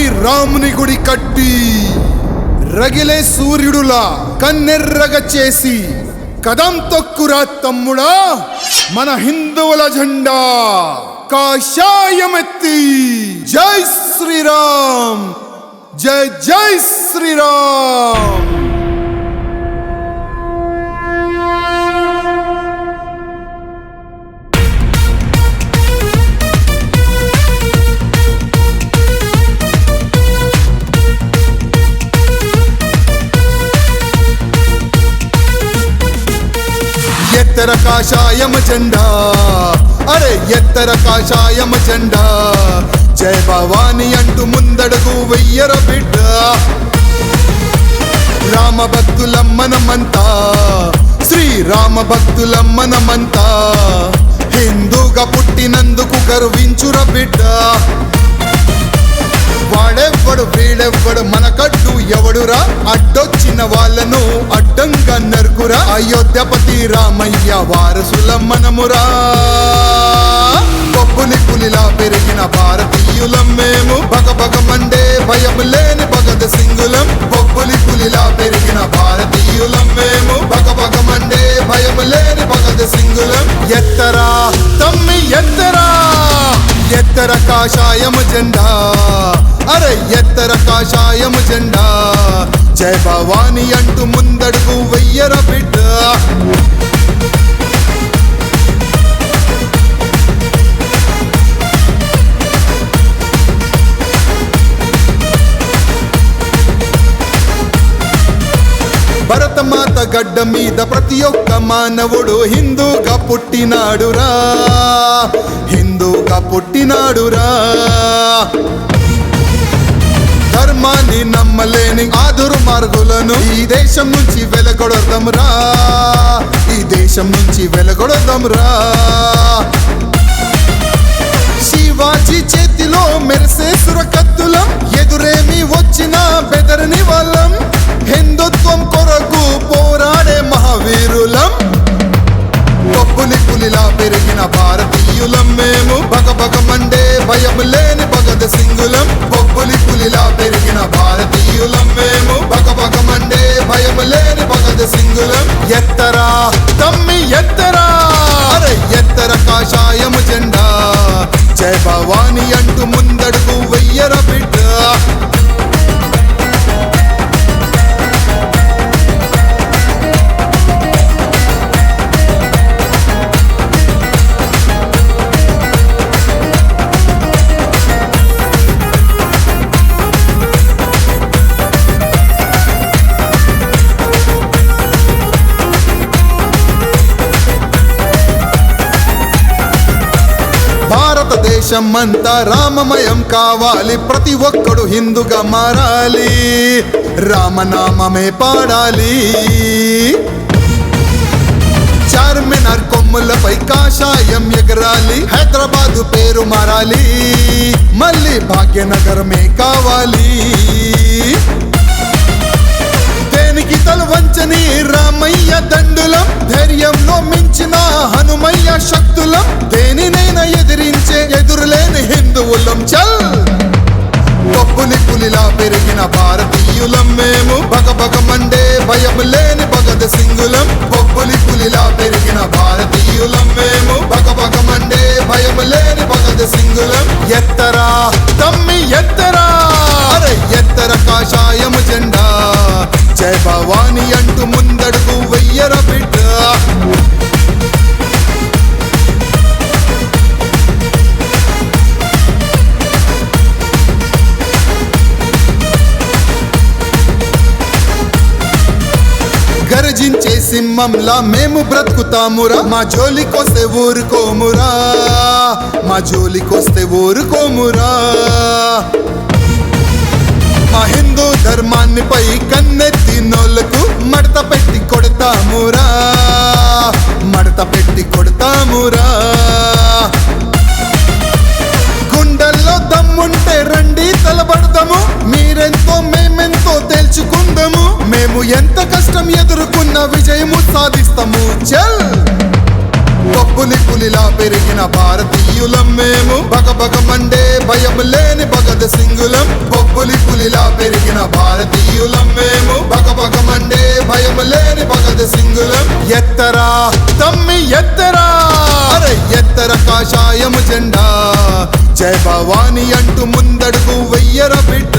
రాముని గుడి కట్టి రగిలే సూర్యుడులా కన్నెర్రగా చేసి కదం తొక్కురా తమ్ముడా మన హిందువుల జెండా కాషాయమెత్తి జై శ్రీరామ్ జై జై శ్రీరామ్. ఎత్తర కాషాయం జెండా అరే ఎత్తర కాషాయం జెండా జై భవాని అంటూ ముందడుగు వెయ్యర బిడ్డ. రామ భక్తులమ్మనమంతా శ్రీరామ భక్తులమ్మనమంతా హిందూగా పుట్టినందుకు గర్వించుర బిడ్డ. వాడెవ్వడు వీడెవ్వడు మనకడ్డు ఎవడురా అడ్డొచ్చిన వాళ్ళను అడ్డంగా నరుకురా. అయోధ్యపతి రామయ్య వారసుల మనమురా బొబ్బులి పులిలా పెరిగిన భారతీయులం మేము భగభగమండే భయం లేని భగత్ సింగులం. బొబ్బులి పులిలా పెరిగిన భారతీయులం మేము భగభగమండే భయం లేని భగత్ సింగులం. ఎత్తరా తమ్మి ఎత్తరా ఎత్తర కాషాయం జెండా అరే ఎత్తర కాషాయం జెండా జై భవాని అంటూ ముందడుగు వెయ్యర బిడ్డ. భరతమాత గడ్డ మీద ప్రతి ఒక్క మానవుడు హిందూగా పుట్టినాడురా హిందూగా పుట్టినాడురా. ధర్మాన్ని నమ్మలేని ఆ దుర్మార్గులను ఈ దేశం నుంచి వెలగొడదాంరా ఈ దేశం నుంచి వెలగొడదాంరా. శివాజీ చేతిలో మెరిసే సురకత్తులం ఎదురేమి వచ్చినా బెదరని వాళ్ళం హిందుత్వం కొరకు పోరాడే మహావీరులం. బొబ్బులి పులిలా పెరిగిన భారతీయులం మేము భగభగమండే భయం లేని భగత్ సింగులం. బొబ్బులి పులిలా పెరిగిన భారతీయులం మేము భగభగమండే భయం లేని భగత్ సింగులం. ఎత్తరా తమ్మి ఎత్తరా అరే ఎత్తర కాషాయం జెండా జై భవాని అంటూ ముందడుగు వెయ్యర బిడ్డ. భారతదేశం అంతా రామమయం కావాలి ప్రతి ఒక్కడు హిందూగా మారాలి రామనామమే పాడాలి. చార్మినార్ కొమ్ములపై కాషాయం ఎగరాలి హైదరాబాదు పేరు మారాలి మళ్ళీ భాగ్యనగరమే కావాలి. దేనికి తలవంచని రామయ్య దండులం ధైర్యంలో మించిన హనుమయ్య శక్తులం దేనినైనా ఎదిరించే ఎదురులేని హిందువులం చల్. బొబ్బులి పులిలా పెరిగిన భారతీయులం మేము భగభగమండే భయం లేని భగత్ సింగులం. బొబ్బులి పులిలా పెరిగిన భారతీయులం మేము భగభగమండే భయం లేని భగత్ సింగులం. ఎత్తరా తమ్మి ఎత్తరా అరే ఎత్తర కాషాయం జెండా జై భవాని అంటూ ముందడుగు వెయ్యర బిడ్డ. గర్జించే సింహంలా మేము బ్రతుకుతామురా మా జోలికొస్తే ఊరుకోమురా మా జోలికొస్తే ఊరుకోమురా. మా హిందూ ధర్మాన్ని పై కన్నెత్తి నోళ్లకు మడత పెట్టి కొడతామురా మడత పెట్టి కొడతామురా. గుండెల్లో దమ్ముంటే రండి తలబడదాము మీరెంతో మేమెంతో తేల్చుకుందాము మేము ఎంత కష్టం ఎదుర్కొన్న విజయము సాధిస్తాము చల్. బొబ్బులి పులిలా పెరిగిన భారతీయులం మేము భగభగమండే భయం లేని భగత్ సింగులం. బొబ్బులి ఎత్తరా తమ్మి ఎత్తరా అరే ఎత్తర కాషాయము జెండా జై భవాని అంటూ ముందడుగు వెయ్యర బిడ్డ